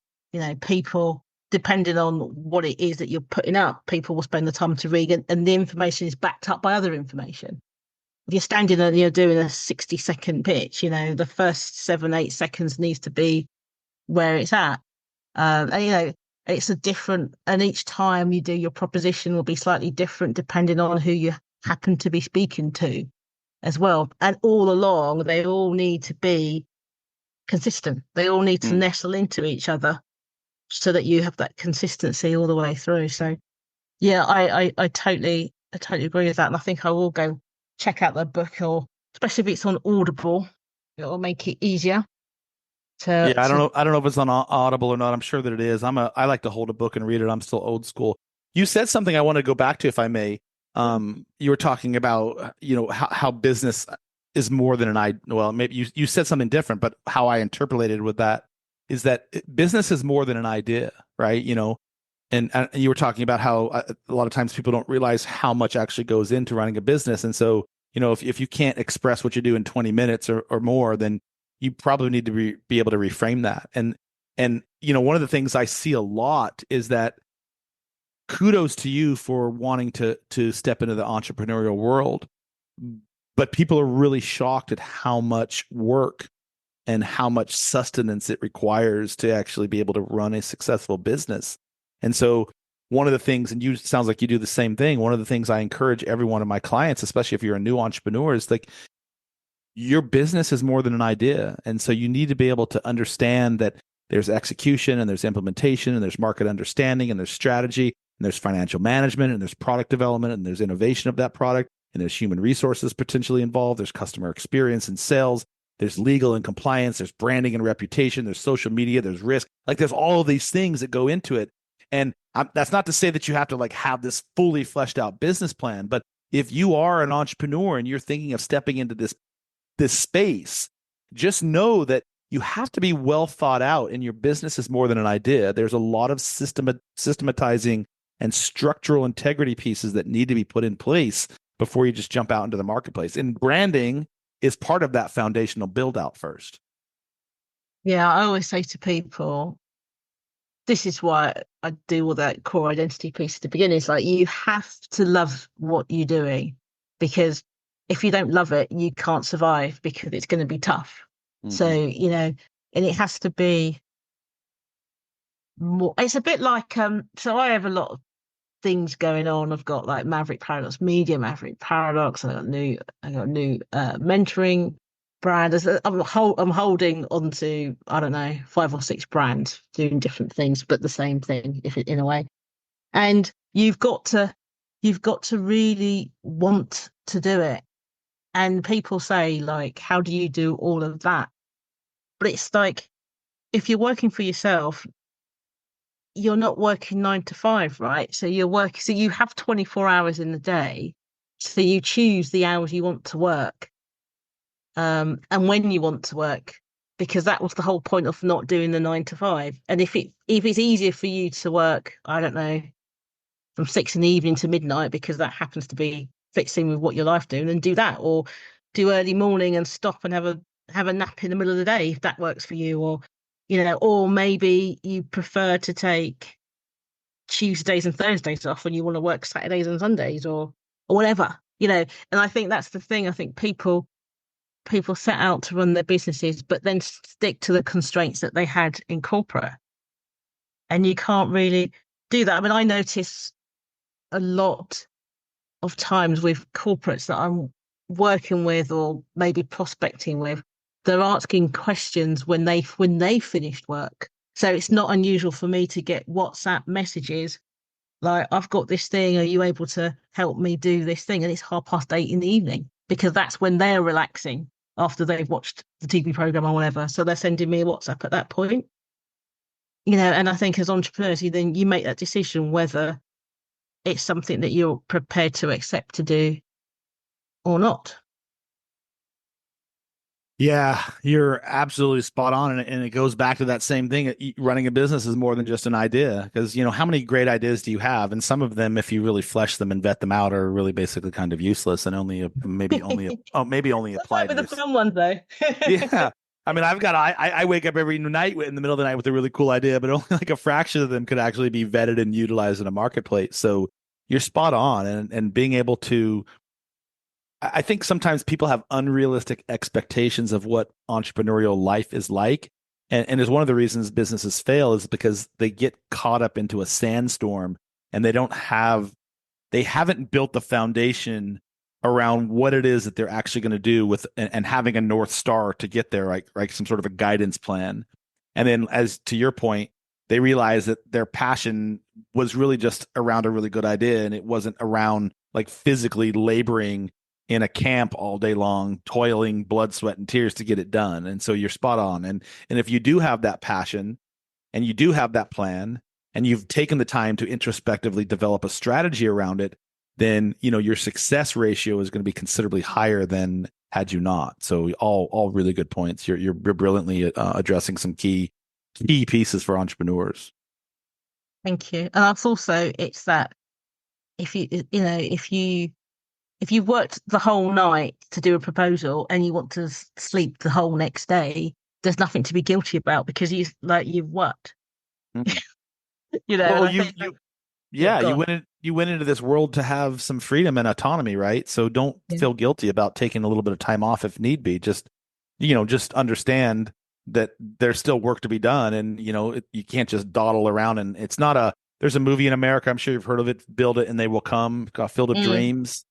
people, depending on what it is that you're putting up, people will spend the time to read, and the information is backed up by other information. If you're standing and you're doing a 60-second pitch, the first 7-8 seconds needs to be where it's at. And it's a different, and each time you do your proposition will be slightly different depending on who you happen to be speaking to as well. And all along, they all need to be consistent. They all need to nestle into each other so that you have that consistency all the way through. So yeah, I totally agree with that. And I think I will go check out the book, or especially if it's on Audible, it'll make it easier to. Yeah, I don't know if it's on Audible or not. I'm sure that it is. I like to hold a book and read it. I'm still old school. You said something I want to go back to, if I may. You were talking about, how business is more than an idea. Well, maybe you said something different, but how I interpolated with that is that business is more than an idea, right? And you were talking about how a lot of times people don't realize how much actually goes into running a business. And so, if you can't express what you do in 20 minutes or more, then you probably need to be able to reframe that. And one of the things I see a lot is that, kudos to you for wanting to step into the entrepreneurial world, but people are really shocked at how much work and how much sustenance it requires to actually be able to run a successful business. And so one of the things, and you sounds like you do the same thing, one of the things I encourage every one of my clients, especially if you're a new entrepreneur, is like, your business is more than an idea. And so you need to be able to understand that there's execution and there's implementation and there's market understanding and there's strategy and there's financial management and there's product development and there's innovation of that product and there's human resources potentially involved. There's customer experience and sales. There's legal and compliance. There's branding and reputation. There's social media. There's risk. Like, there's all of these things that go into it. And that's not to say that you have to have this fully fleshed out business plan. But if you are an entrepreneur and you're thinking of stepping into this space, just know that you have to be well thought out, and your business is more than an idea. There's a lot of systematizing and structural integrity pieces that need to be put in place before you just jump out into the marketplace. And branding is part of that foundational build out first. Yeah, I always say to people, this is why I do all that core identity piece at the beginning. It's like, you have to love what you're doing, because if you don't love it, you can't survive, because it's going to be tough. So, and it has to be more. It's a bit like, so I have a lot of things going on. I've got like Maverick Paradox Media, Maverick Paradox. I got a new mentoring brand. I'm holding on to, I don't know, 5 or 6 brands doing different things, but the same thing, in a way. And you've got to really want to do it. And people say, like, how do you do all of that? But it's like, if you're working for yourself, you're not working 9 to 5, right? So so you have 24 hours in the day. So you choose the hours you want to work, and when you want to work, because that was the whole point of not doing the 9 to 5. And if it's easier for you to work, I don't know, from 6 in the evening to midnight, because that happens to be fits in with what your life's doing, then do that, or do early morning and stop and have a nap in the middle of the day if that works for you, or or maybe you prefer to take Tuesdays and Thursdays off and you want to work Saturdays and Sundays, or whatever, And I think that's the thing. I think people set out to run their businesses, but then stick to the constraints that they had in corporate. And you can't really do that. I mean, I notice a lot of times with corporates that I'm working with or maybe prospecting with, they're asking questions when they finished work. So it's not unusual for me to get WhatsApp messages like, I've got this thing, are you able to help me do this thing? And it's 8:30 in the evening, because that's when they're relaxing after they've watched the TV program or whatever. So they're sending me a WhatsApp at that point. And I think as entrepreneurs, then you make that decision whether it's something that you're prepared to accept to do or not. Yeah, you're absolutely spot on. And it goes back to that same thing. Running a business is more than just an idea, because, how many great ideas do you have? And some of them, if you really flesh them and vet them out, are really basically kind of useless and maybe only That's apply like to with the fun ones, though. Yeah. I mean, I wake up every night in the middle of the night with a really cool idea, but only like a fraction of them could actually be vetted and utilized in a marketplace. So you're spot on. And being able to, I think sometimes people have unrealistic expectations of what entrepreneurial life is like. And is one of the reasons businesses fail is because they get caught up into a sandstorm, and they haven't built the foundation around what it is that they're actually going to do and having a North Star to get there, like some sort of a guidance plan. And then, as to your point, they realize that their passion was really just around a really good idea, and it wasn't around like physically laboring in a camp all day long, toiling blood, sweat, and tears to get it done. And so you're spot on. And if you do have that passion and you do have that plan and you've taken the time to introspectively develop a strategy around it, then your success ratio is going to be considerably higher than had you not. So all really good points. You're brilliantly addressing some key pieces for entrepreneurs. Thank you. And I've also, it's that if you've worked the whole night to do a proposal and you want to sleep the whole next day, there's nothing to be guilty about, because you've worked. Mm-hmm. Well, you went into this world to have some freedom and autonomy, right? So don't feel guilty about taking a little bit of time off if need be. Just understand that there's still work to be done, and you can't just dawdle around. And it's not there's a movie in America, I'm sure you've heard of it, Build It and They Will Come, Field of Dreams.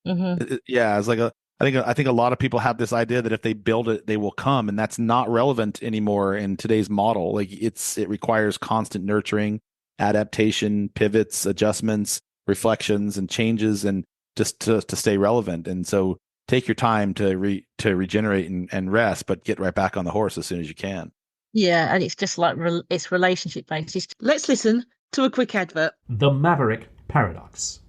Mm-hmm. Yeah, it's like I think a lot of people have this idea that if they build it, they will come, and that's not relevant anymore in today's model. Like it requires constant nurturing, adaptation, pivots, adjustments, reflections, and changes, and just to stay relevant. And so take your time to regenerate and rest, but get right back on the horse as soon as you can. Yeah, and it's just like it's relationship based. Let's listen to a quick advert. The Maverick Paradox.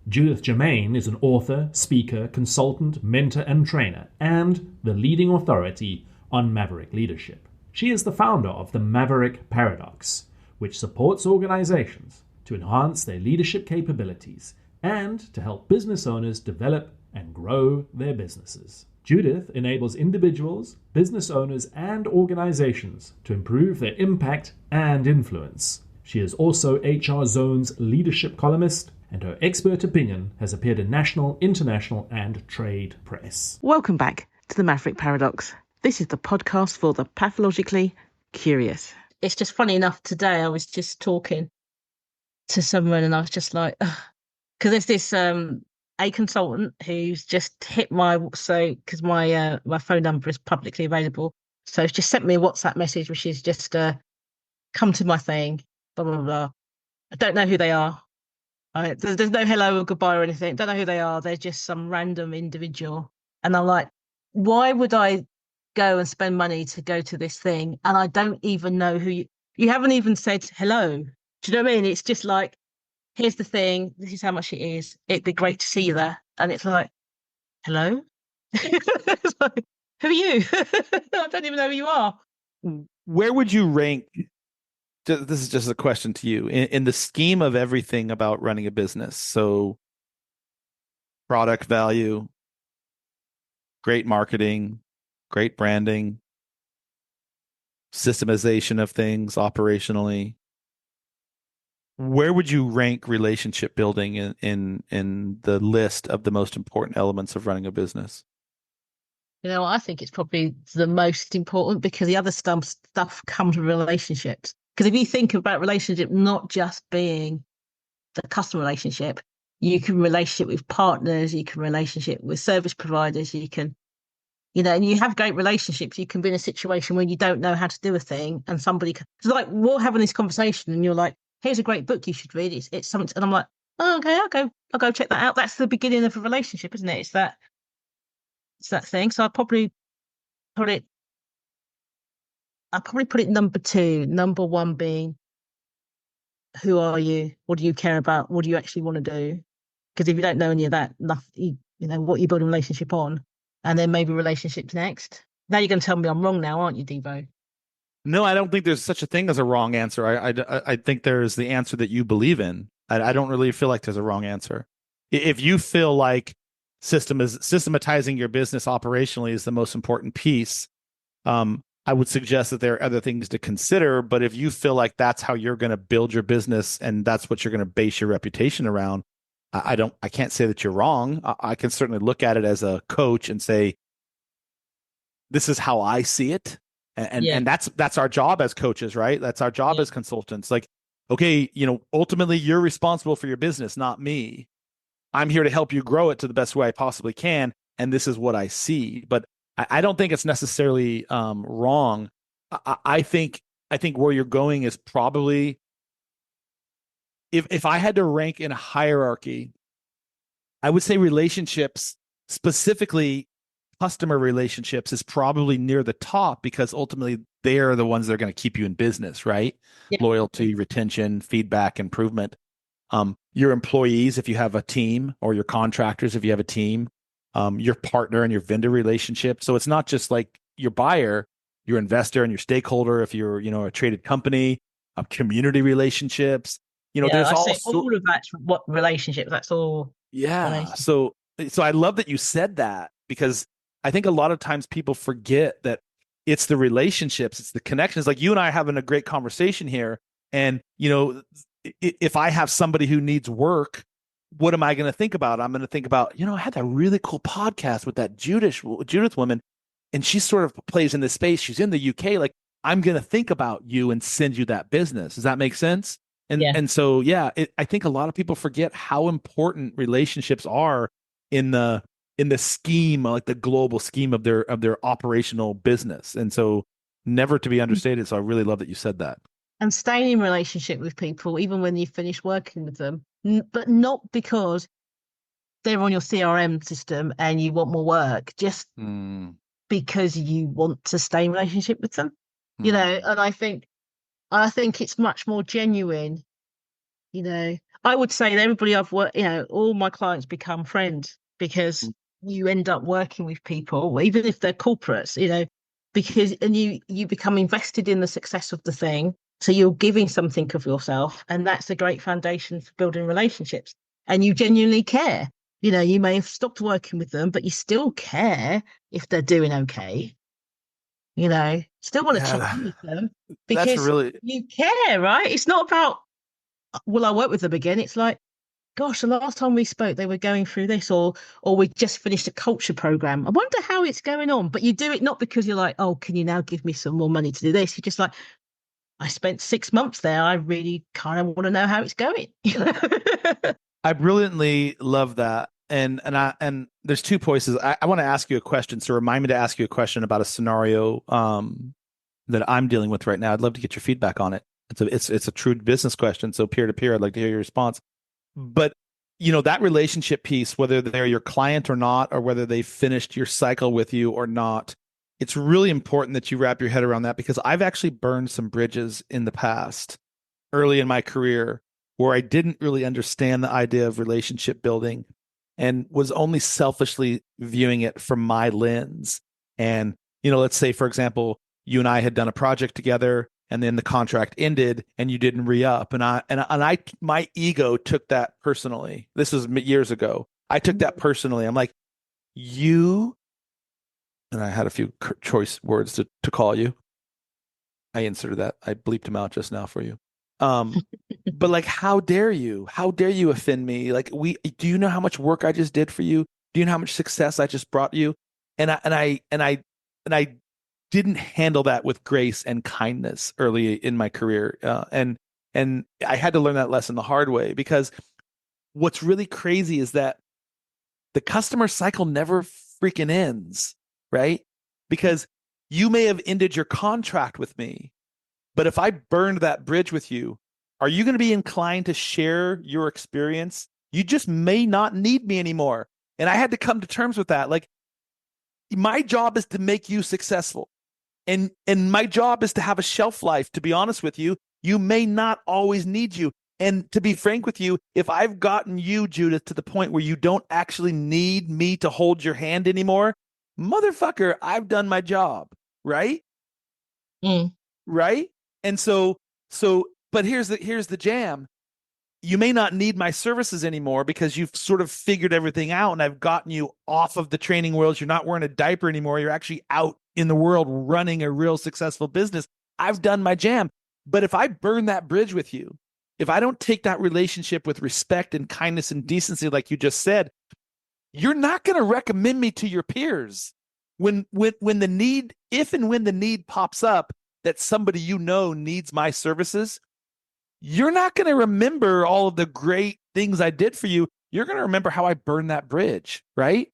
Judith Germain is an author, speaker, consultant, mentor, and trainer, and the leading authority on Maverick leadership. She is the founder of the Maverick Paradox, which supports organizations to enhance their leadership capabilities and to help business owners develop and grow their businesses. Judith enables individuals, business owners, and organizations to improve their impact and influence. She is also HR Zone's leadership columnist, and her expert opinion has appeared in national, international, and trade press. Welcome back to the Maverick Paradox. This is the podcast for the pathologically curious. It's just funny enough, today I was just talking to someone and I was just like, because there's this a consultant who's just hit because my phone number is publicly available. So it's just sent me a WhatsApp message, which is just come to my thing, blah, blah, blah. I don't know who they are. There's no hello or goodbye or anything. Don't know who they are. They're just some random individual. And I'm like, why would I go and spend money to go to this thing? And I don't even know who you haven't even said hello. Do you know what I mean? It's just like, here's the thing. This is how much it is. It'd be great to see you there. And it's like, hello? It's like, who are you? I don't even know who you are. Where would you rank? This is just a question to you in the scheme of everything about running a business. So product value, great marketing, great branding, systemization of things operationally. Where would you rank relationship building in the list of the most important elements of running a business? I think it's probably the most important, because the other stuff comes with relationships. Because if you think about relationship not just being the customer relationship, you can relationship with partners, you can relationship with service providers, you can, and you have great relationships. You can be in a situation where you don't know how to do a thing, and it's like we're having this conversation, and you're like, "Here's a great book you should read." It's something, and I'm like, "Oh, okay, I'll go check that out." That's the beginning of a relationship, isn't it? It's that thing. So put it, I'd probably put it number two. Number one being, who are you? What do you care about? What do you actually want to do? Because if you don't know any of that, nothing, what you build a relationship on, and then maybe relationships next. Now you're going to tell me I'm wrong now, aren't you, Deevo? No, I don't think there's such a thing as a wrong answer. I think there's the answer that you believe in. I don't really feel like there's a wrong answer. If you feel like systematizing your business operationally is the most important piece, I would suggest that there are other things to consider. But if you feel like that's how you're going to build your business and that's what you're going to base your reputation around, I can't say that you're wrong. I can certainly look at it as a coach and say, this is how I see it. And that's our job as coaches, right? That's our job as consultants. Like, okay, ultimately you're responsible for your business, not me. I'm here to help you grow it to the best way I possibly can. And this is what I see. But I don't think it's necessarily wrong. I think where you're going is probably, if I had to rank in a hierarchy, I would say relationships, specifically customer relationships, is probably near the top, because ultimately they are the ones that are going to keep you in business, right? Yeah. Loyalty, retention, feedback, improvement. Your employees, if you have a team, or your contractors, if you have a team, your partner and your vendor relationship. So it's not just like your buyer, your investor and your stakeholder. If you're, a traded company, community relationships, there's all of that's what relationships. That's all. Yeah. So I love that you said that, because I think a lot of times people forget that it's the relationships, it's the connections. Like you and I are having a great conversation here. And, if I have somebody who needs work, what am I going to think about? I'm going to think about, I had that really cool podcast with that Judith woman, and she sort of plays in this space. She's in the UK. Like, I'm going to think about you and send you that business. Does that make sense? And so, I think a lot of people forget how important relationships are in the scheme, like the global scheme of their operational business. And so, never to be understated. So I really love that you said that. And staying in relationship with people, even when you finish working with them, but not because they're on your CRM system and you want more work, just because you want to stay in relationship with them, And I think it's much more genuine. I would say that everybody I've worked, all my clients become friends, because you end up working with people, even if they're corporates, because you become invested in the success of the thing. So you're giving something of yourself, and that's a great foundation for building relationships. And you genuinely care. You may have stopped working with them, but you still care if they're doing okay. Still want to check in with them, because you care, right? It's not about, will I work with them again? It's like, gosh, the last time we spoke, they were going through this, or we just finished a culture program. I wonder how it's going on. But you do it not because you're like, oh, can you now give me some more money to do this? You're just like, I spent 6 months there. I really kind of want to know how it's going. I brilliantly love that. And there's two points. I want to ask you a question. So remind me to ask you a question about a scenario that I'm dealing with right now. I'd love to get your feedback on it. It's a true business question. So peer to peer, I'd like to hear your response. But that relationship piece, whether they're your client or not, or whether they finished your cycle with you or not, it's really important that you wrap your head around that, because I've actually burned some bridges in the past, early in my career, where I didn't really understand the idea of relationship building and was only selfishly viewing it from my lens. And, let's say, for example, you and I had done a project together, and then the contract ended and you didn't re-up. And my ego took that personally. This was years ago. I took that personally. I'm like, and I had a few choice words to call you. I inserted that. I bleeped him out just now for you. But like, how dare you? How dare you offend me? Like, do you know how much work I just did for you? Do you know how much success I just brought you? And I didn't handle that with grace and kindness early in my career. And I had to learn that lesson the hard way, because what's really crazy is that the customer cycle never freaking ends, right? Because you may have ended your contract with me, but if I burned that bridge with you, are you going to be inclined to share your experience? You just may not need me anymore. And I had to come to terms with that. Like, my job is to make you successful. And my job is to have a shelf life. To be honest with you, you may not always need you. And to be frank with you, if I've gotten you, Judith, to the point where you don't actually need me to hold your hand anymore, motherfucker, I've done my job, right? Right? And but here's the jam. You may not need my services anymore because you've sort of figured everything out, and I've gotten you off of the training world. You're not wearing a diaper anymore. You're actually out in the world running a real successful business. I've done my jam. But if I burn that bridge with you, if I don't take that relationship with respect and kindness and decency, like you just said, you're not going to recommend me to your peers. When the need, if and when the need pops up that somebody needs my services, you're not going to remember all of the great things I did for you. You're going to remember how I burned that bridge, right?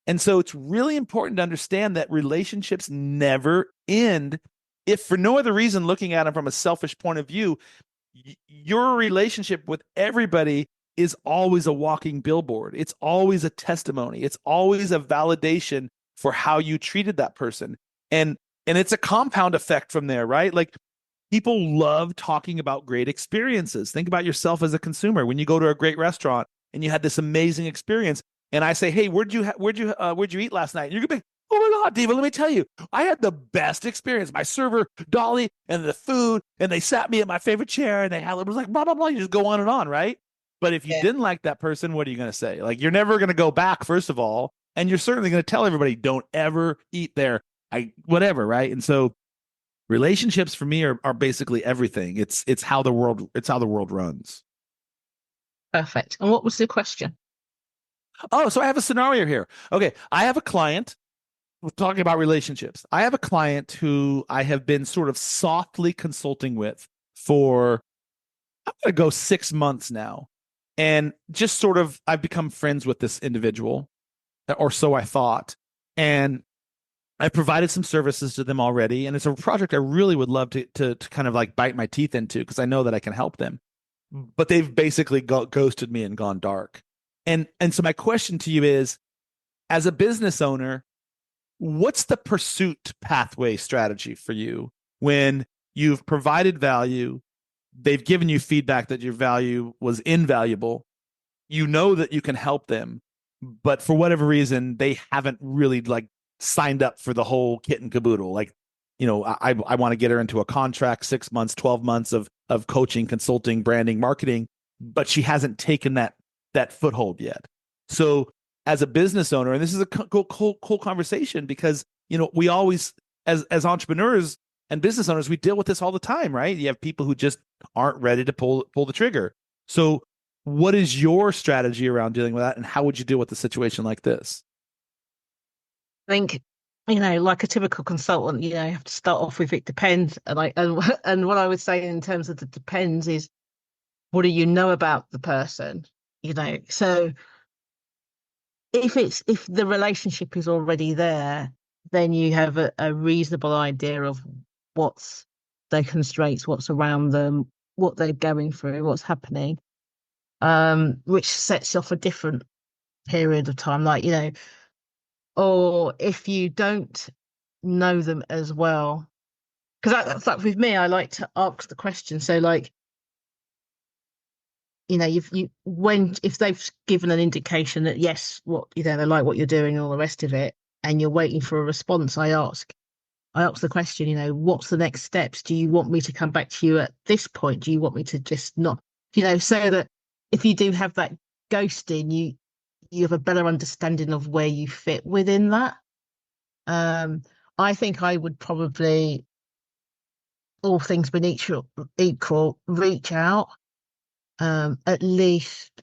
And so it's really important to understand that relationships never end. If for no other reason, looking at them from a selfish point of view, your relationship with everybody is always a walking billboard. It's always a testimony. It's always a validation for how you treated that person. And it's a compound effect from there, right? Like, people love talking about great experiences. Think about yourself as a consumer. When you go to a great restaurant and you had this amazing experience, and I say, "Hey, where'd you eat last night?" And you're gonna be, "Oh my God, Deevo, let me tell you, I had the best experience. My server, Dolly, and the food, and they sat me at my favorite chair, and it was like blah blah blah." You just go on and on, right? But if you didn't like that person, what are you gonna say? Like, you're never gonna go back, first of all, and you're certainly gonna tell everybody, "Don't ever eat there." Whatever, right? And so relationships for me are basically everything. It's how the world runs. Perfect. And what was the question? Oh, so I have a scenario here. Okay, I have a client. We're talking about relationships. I have a client who I have been sort of softly consulting with for, I'm going to go 6 months now. And just sort of, I've become friends with this individual, or so I thought. And I provided some services to them already, and it's a project I really would love to kind of like bite my teeth into, because I know that I can help them. But they've basically ghosted me and gone dark. And so my question to you is, as a business owner, what's the pursuit pathway strategy for you when you've provided value, they've given you feedback that your value was invaluable, you know that you can help them, but for whatever reason, they haven't really like signed up for the whole kit and caboodle. Like, I want to get her into a contract, 6 months, 12 months of coaching, consulting, branding, marketing, but she hasn't taken that foothold yet. So as a business owner, and this is a cool conversation, because, we always, as entrepreneurs and business owners, we deal with this all the time, right? You have people who just aren't ready to pull the trigger. So what is your strategy around dealing with that, and how would you deal with a situation like this? I think, like a typical consultant, you have to start off with it depends. And what I would say in terms of the depends is, what do you know about the person? So if the relationship is already there, then you have a reasonable idea of what's their constraints, what's around them, what they're going through, what's happening. which sets off a different period of time. Like, or if you don't know them as well, because that's like with me, I like to ask the question. So like, if they've given an indication that yes, they like what you're doing and all the rest of it, and you're waiting for a response, I ask the question, what's the next steps? Do you want me to come back to you at this point? Do you want me to just not, so that if you do have that ghosting, you have a better understanding of where you fit within that. I think I would probably, all things being equal, reach out at least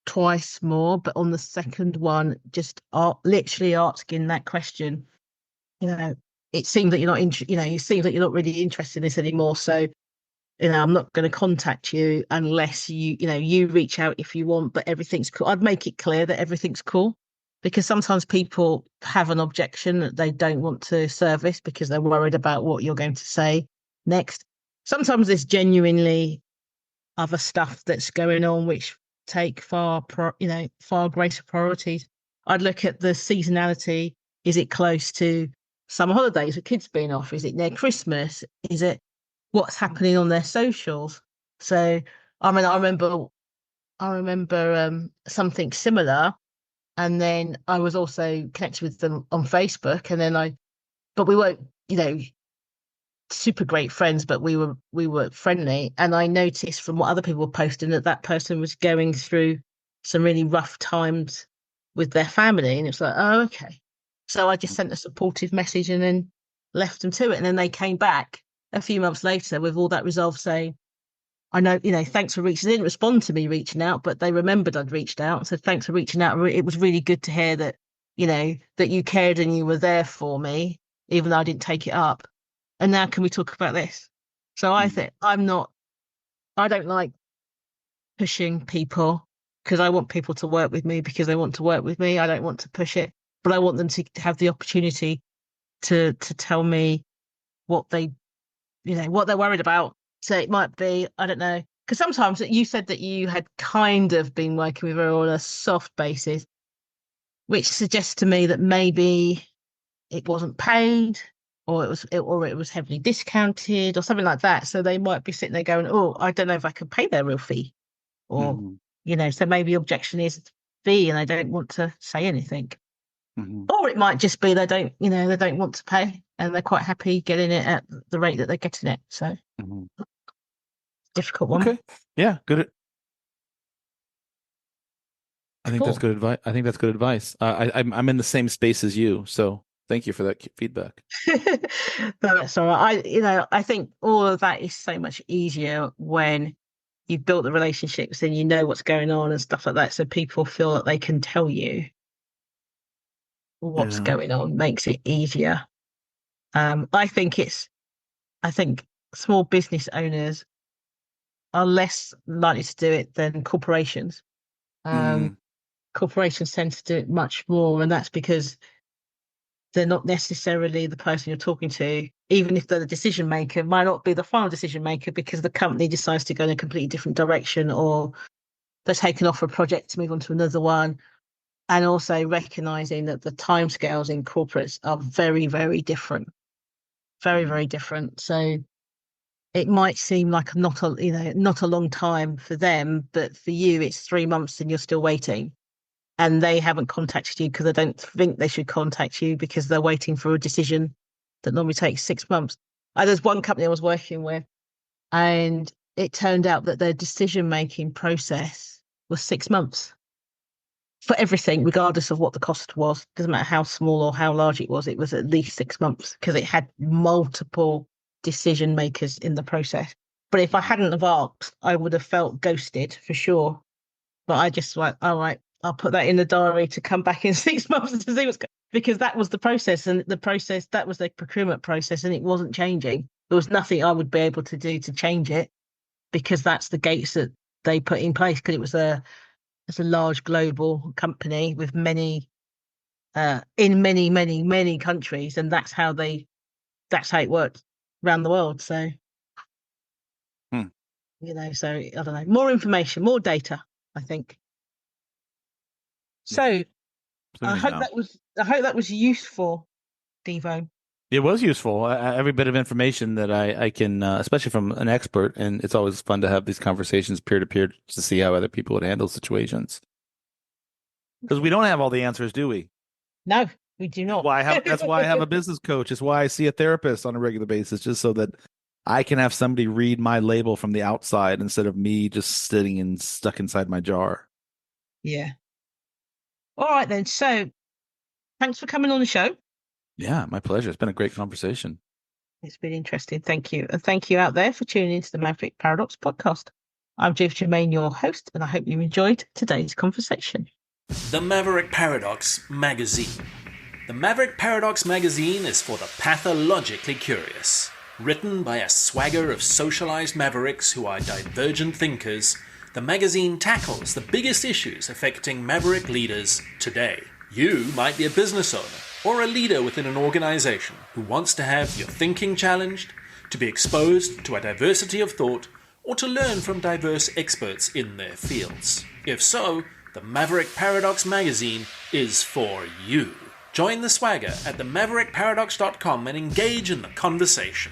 twice more, but on the second one, just literally asking that question. It seems that you're not you seem that you're not really interested in this anymore. So, I'm not going to contact you unless you reach out if you want, but everything's cool. I'd make it clear that everything's cool, because sometimes people have an objection that they don't want to service because they're worried about what you're going to say next. Sometimes there's genuinely other stuff that's going on which take far greater priorities. I'd look at the seasonality. Is it close to summer holidays with kids being off? Is it near Christmas? Is it what's happening on their socials? So, I mean, I remember something similar, and then I was also connected with them on Facebook, and then but we weren't, super great friends, but we were friendly, and I noticed from what other people were posting that person was going through some really rough times with their family, and it's like, oh, okay. So I just sent a supportive message and then left them to it, and then they came back a few months later with all that resolve, saying, I know, thanks for reaching. They didn't respond to me reaching out, but they remembered I'd reached out and said, thanks for reaching out. It was really good to hear that, that you cared and you were there for me, even though I didn't take it up. And now can we talk about this? So I think I don't like pushing people, because I want people to work with me because they want to work with me. I don't want to push it, but I want them to have the opportunity to tell me what what they're worried about. So it might be, I don't know, because sometimes you said that you had kind of been working with her on a soft basis, which suggests to me that maybe it wasn't paid, or it was heavily discounted or something like that. So they might be sitting there going, oh, I don't know if I could pay their real fee, or, so maybe objection is fee and they don't want to say anything. Or it might just be they don't want to pay and they're quite happy getting it at the rate that they're getting it. So difficult one. Okay. Yeah. Good. I think that's good advice. I think that's good advice. I'm in the same space as you, so thank you for that feedback. No, that's all right. I think all of that is so much easier when you've built the relationships and you know what's going on and stuff like that. So people feel that they can tell you what's going on, makes it easier. I think small business owners are less likely to do it than corporations. Corporations tend to do it much more, and that's because they're not necessarily the person you're talking to. Even if they're the decision maker, might not be the final decision maker, because the company decides to go in a completely different direction, or they're taking off a project to move on to another one. And also recognizing that the timescales in corporates are very, very different. Very, very different. So it might seem like not a long time for them, but for you, it's 3 months and you're still waiting. And they haven't contacted you because they don't think they should contact you because they're waiting for a decision that normally takes 6 months. There's one company I was working with, and it turned out that their decision-making process was 6 months for everything, regardless of what the cost was. Doesn't matter how small or how large it was at least 6 months, because it had multiple decision makers in the process. But if I hadn't have asked, I would have felt ghosted for sure. But I just like, all right, I'll put that in the diary to come back in 6 months to see what's because that was the process, and that was the procurement process, and it wasn't changing. There was nothing I would be able to do to change it, because that's the gates that they put in place, because it's a large global company with many in many, many, many countries, and that's how it works around the world. So So I don't know, more information, more data, I think. So So anyhow, I hope that was useful, Devo. it was useful. Every bit of information that I can, especially from an expert, and it's always fun to have these conversations peer to peer to see how other people would handle situations. Because we don't have all the answers, do we? No, we do not. That's why I have a business coach. It's why I see a therapist on a regular basis, just so that I can have somebody read my label from the outside instead of me just sitting and stuck inside my jar. Yeah. All right then. So thanks for coming on the show. Yeah, my pleasure. It's been a great conversation. It's been interesting. Thank you. And thank you out there for tuning into the Maverick Paradox podcast. I'm Judith Germain, your host, and I hope you enjoyed today's conversation. The Maverick Paradox Magazine. The Maverick Paradox Magazine is for the pathologically curious. Written by a swagger of socialized mavericks who are divergent thinkers, the magazine tackles the biggest issues affecting maverick leaders today. You might be a business owner or a leader within an organization who wants to have your thinking challenged, to be exposed to a diversity of thought, or to learn from diverse experts in their fields. If so, the Maverick Paradox Magazine is for you. Join the swagger at themaverickparadox.com and engage in the conversation.